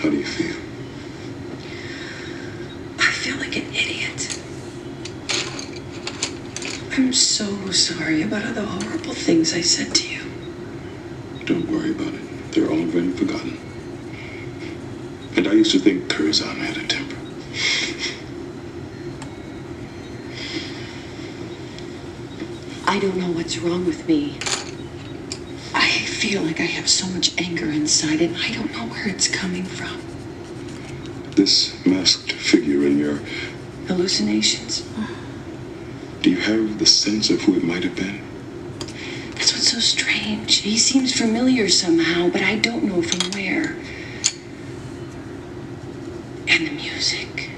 How do you feel? I feel like an idiot. I'm so sorry about all the horrible things I said to you. Don't worry about it. They're already forgotten. And I used to think Curzon had a temper. I don't know what's wrong with me. I feel like I have so much anger inside and I don't know where it's coming from. This masked figure in your... Hallucinations? Do you have the sense of who it might have been? That's what's so strange. He seems familiar somehow, but I don't know from where. And the music.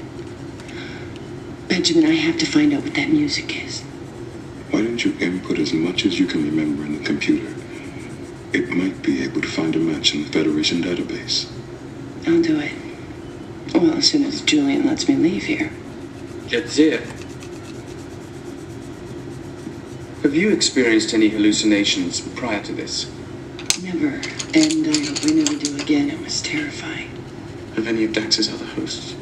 Benjamin, I have to find out what that music is. Why don't you input as much as you can remember in the computer? It might be able to find a match in the Federation database. I'll do it. Well, as soon as Julian lets me leave here. Jadzia, have you experienced any hallucinations prior to this? Never. And I hope I never do again. It was terrifying. Have any of Dax's other hosts?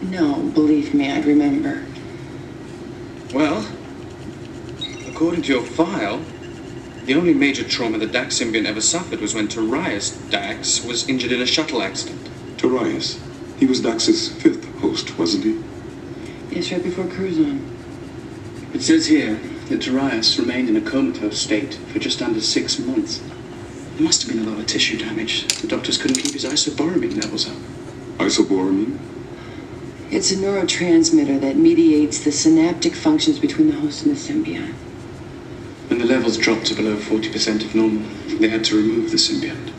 No, believe me, I'd remember. Well, according to your file, the only major trauma the Dax symbiont ever suffered was when Tarius Dax was injured in a shuttle accident. Tarius? He was Dax's 5th host, wasn't he? Yes, right before Curzon. It says here that Tarius remained in a comatose state for just under 6 months. There must have been a lot of tissue damage. The doctors couldn't keep his isoboromine levels up. Isoboromine? It's a neurotransmitter that mediates the synaptic functions between the host and the symbiont. When the levels dropped to below 40% of normal, they had to remove the symbiont.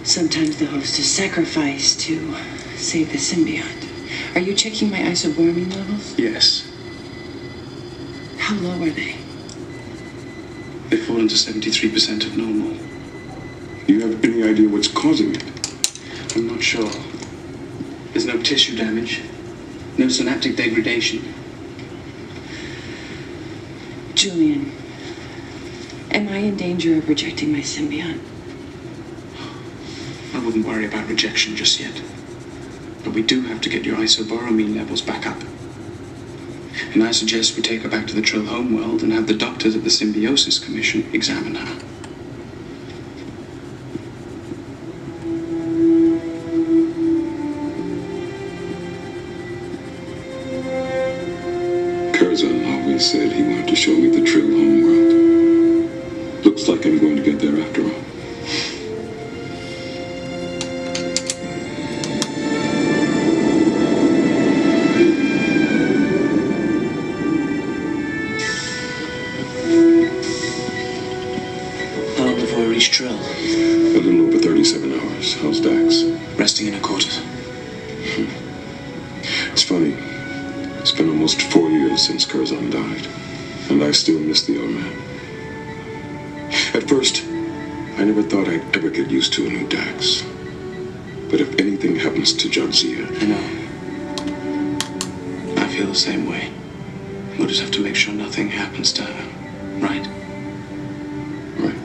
Sometimes the host is sacrificed to save the symbiont. Are you checking my isoboromine levels? Yes. How low are they? They've fallen to 73% of normal. Do you have any idea what's causing it? I'm not sure. There's no tissue damage, no synaptic degradation. Julian, am I in danger of rejecting my symbiont? I wouldn't worry about rejection just yet. But we do have to get your isoboromine levels back up. And I suggest we take her back to the Trill homeworld and have the doctors at the Symbiosis Commission examine her. Curzon always said he wanted to show me the Trill homeworld. Looks like I'm going to get there after all. How long before we reach Trill? A little over 37 hours. How's Dax? Resting in a quarters. It's funny. It's been almost 4 years since Curzon died, and I still miss the old man. At first, I never thought I'd ever get used to a new Dax. But if anything happens to Jadzia... I know. I feel the same way. We'll just have to make sure nothing happens to her, right? Right.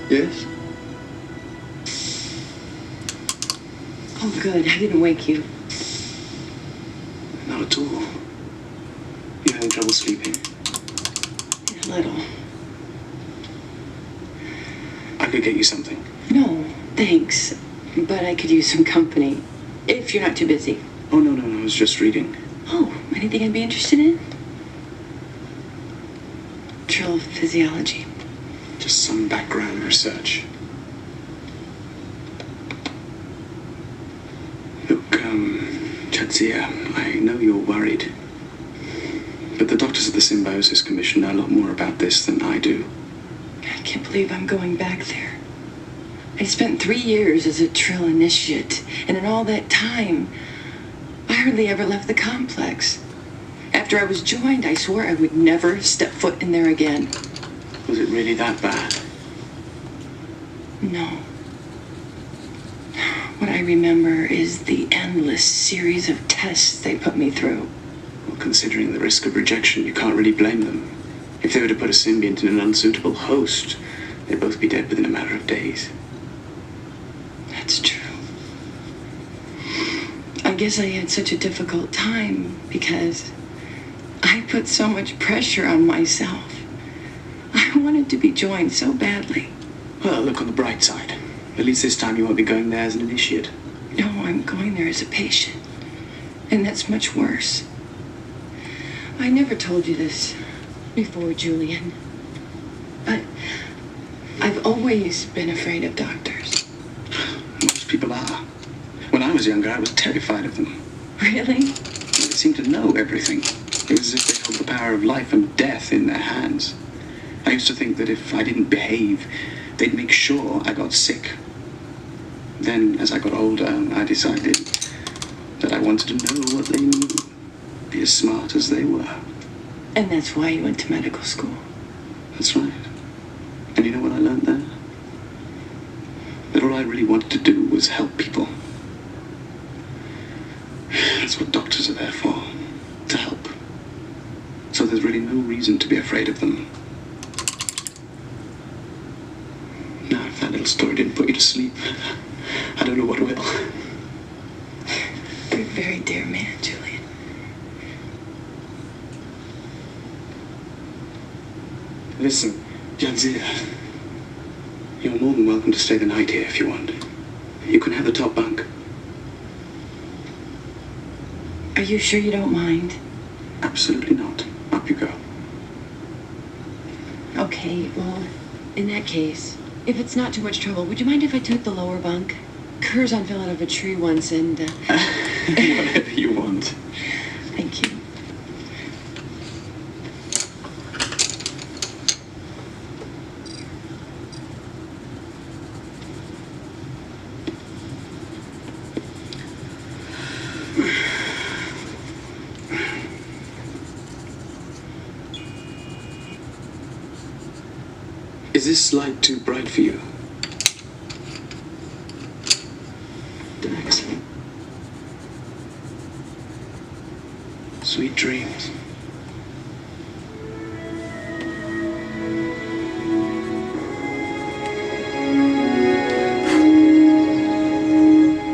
Yes? Oh, good. I didn't wake you. Not at all. You having trouble sleeping? A little. I could get you something. No, thanks. But I could use some company. If you're not too busy. Oh, no, I was just reading. Oh, anything I'd be interested in? Trill physiology. Just some background research. Look, Jadzia, I know you're worried. But the doctors at the Symbiosis Commission know a lot more about this than I do. I can't believe I'm going back there. I spent 3 years as a Trill initiate, and in all that time, I hardly ever left the complex. After I was joined, I swore I would never step foot in there again. Was it really that bad? No. What I remember is the endless series of tests they put me through. Well, considering the risk of rejection, you can't really blame them. If they were to put a symbiont in an unsuitable host, they'd both be dead within a matter of days. That's true. I guess I had such a difficult time because I put so much pressure on myself. I wanted to be joined so badly. Well, look on the bright side. At least this time you won't be going there as an initiate. No, I'm going there as a patient. And that's much worse. I never told you this before, Julian. But I've always been afraid of doctors. Most people are. When I was younger, I was terrified of them. Really? They seemed to know everything. It was as if they held the power of life and death in their hands. I used to think that if I didn't behave, they'd make sure I got sick. Then, as I got older, I decided that I wanted to know what they knew. Be as smart as they were. And that's why you went to medical school. That's right. And you know what I learned there? That all I really wanted to do was help people. That's what doctors are there for. To help. So there's really no reason to be afraid of them. Now, if that little story didn't put you to sleep, I don't know what will. You're a very dear man, Julian. Listen, Jadzia, you're more than welcome to stay the night here if you want. You can have the top bunk. Are you sure you don't mind? Absolutely not. Up you go. Okay, well, in that case, if it's not too much trouble, would you mind if I took the lower bunk? Curzon fell out of a tree once and... Whatever you want. Thank you. Is this light too bright for you? Excellent. Sweet dreams.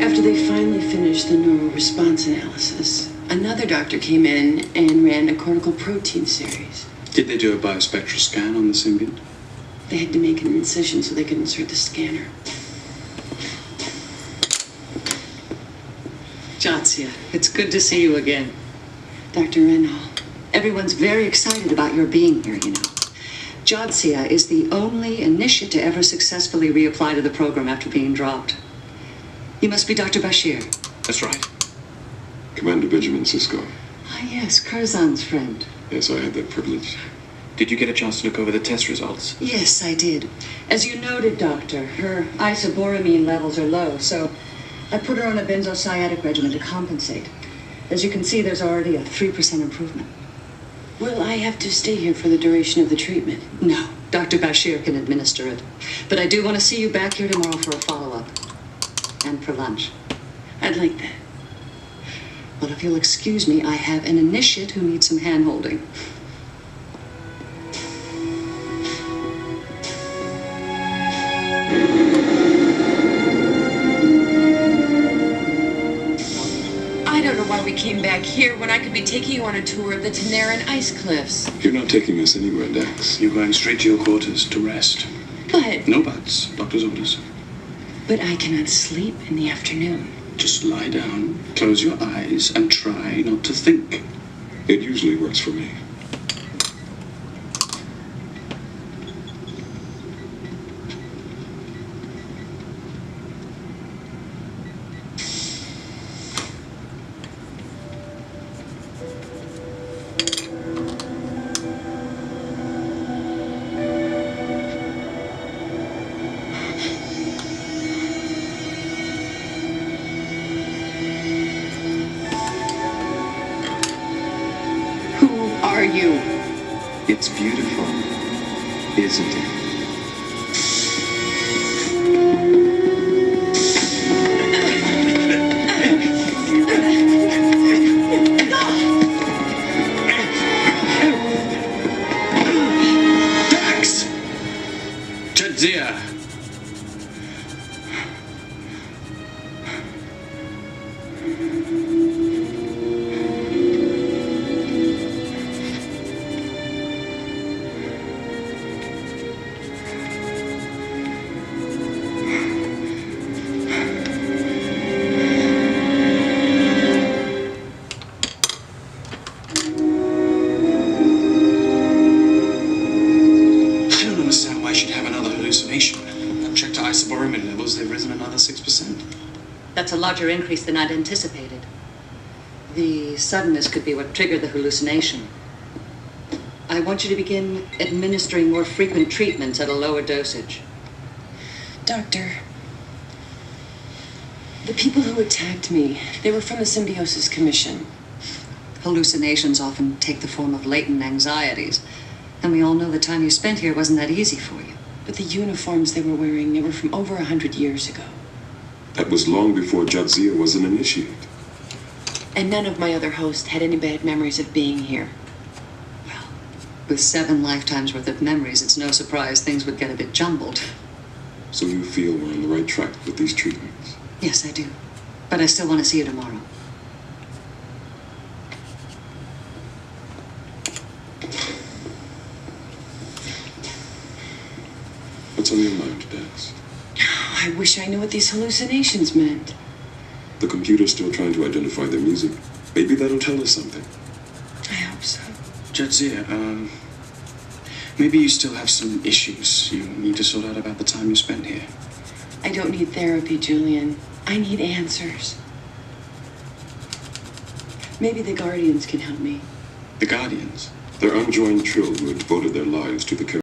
After they finally finished the neural response analysis, another doctor came in and ran a cortical protein series. Did they do a biospectral scan on the symbiont? They had to make an incision so they could insert the scanner. Jadzia, it's good to see you again. Dr. Renal. Everyone's very excited about your being here, you know. Jadzia is the only initiate to ever successfully reapply to the program after being dropped. You must be Dr. Bashir. That's right. Commander Benjamin Sisko. Ah, yes, Curzon's friend. Yes, I had that privilege. did you get a chance to look over the test results? Yes, I did. As you noted, Doctor, her isoboramine levels are low, so I put her on a benzocyanic regimen to compensate. As you can see, there's already a 3% improvement. Will I have to stay here for the duration of the treatment? No, Dr. Bashir can administer it. But I do want to see you back here tomorrow for a follow-up. And for lunch. I'd like that. Well, if you'll excuse me, I have an initiate who needs some hand-holding. I don't know why we came back here when I could be taking you on a tour of the Tanaran ice cliffs. You're not taking us anywhere, Dax. You're going straight to your quarters to rest. But No buts. Doctor's orders. I cannot sleep in the afternoon. Just lie down, close your eyes, and try not to think. It usually works for me. Are you? It's beautiful, isn't it? Jadzia! I've checked her isoboromin levels, they've risen another 6%. That's a larger increase than I'd anticipated. The suddenness could be what triggered the hallucination. I want you to begin administering more frequent treatments at a lower dosage. Doctor, the people who attacked me, they were from the Symbiosis Commission. Hallucinations often take the form of latent anxieties, and we all know the time you spent here wasn't that easy for you. But the uniforms they were wearing, they were from over 100 years ago. That was long before Jadzia was an initiate. And none of my other hosts had any bad memories of being here. Well, with 7 lifetimes worth of memories, it's no surprise things would get a bit jumbled. So you feel we're on the right track with these treatments? Yes, I do. But I still want to see you tomorrow. What's on your mind, Dax? I wish I knew what these hallucinations meant. The computer's still trying to identify their music. Maybe that'll tell us something. I hope so. Jadzia, maybe you still have some issues you need to sort out about the time you spent here. I don't need therapy, Julian. I need answers. Maybe the Guardians can help me. The Guardians? They're unjoined Trill who had devoted their lives to the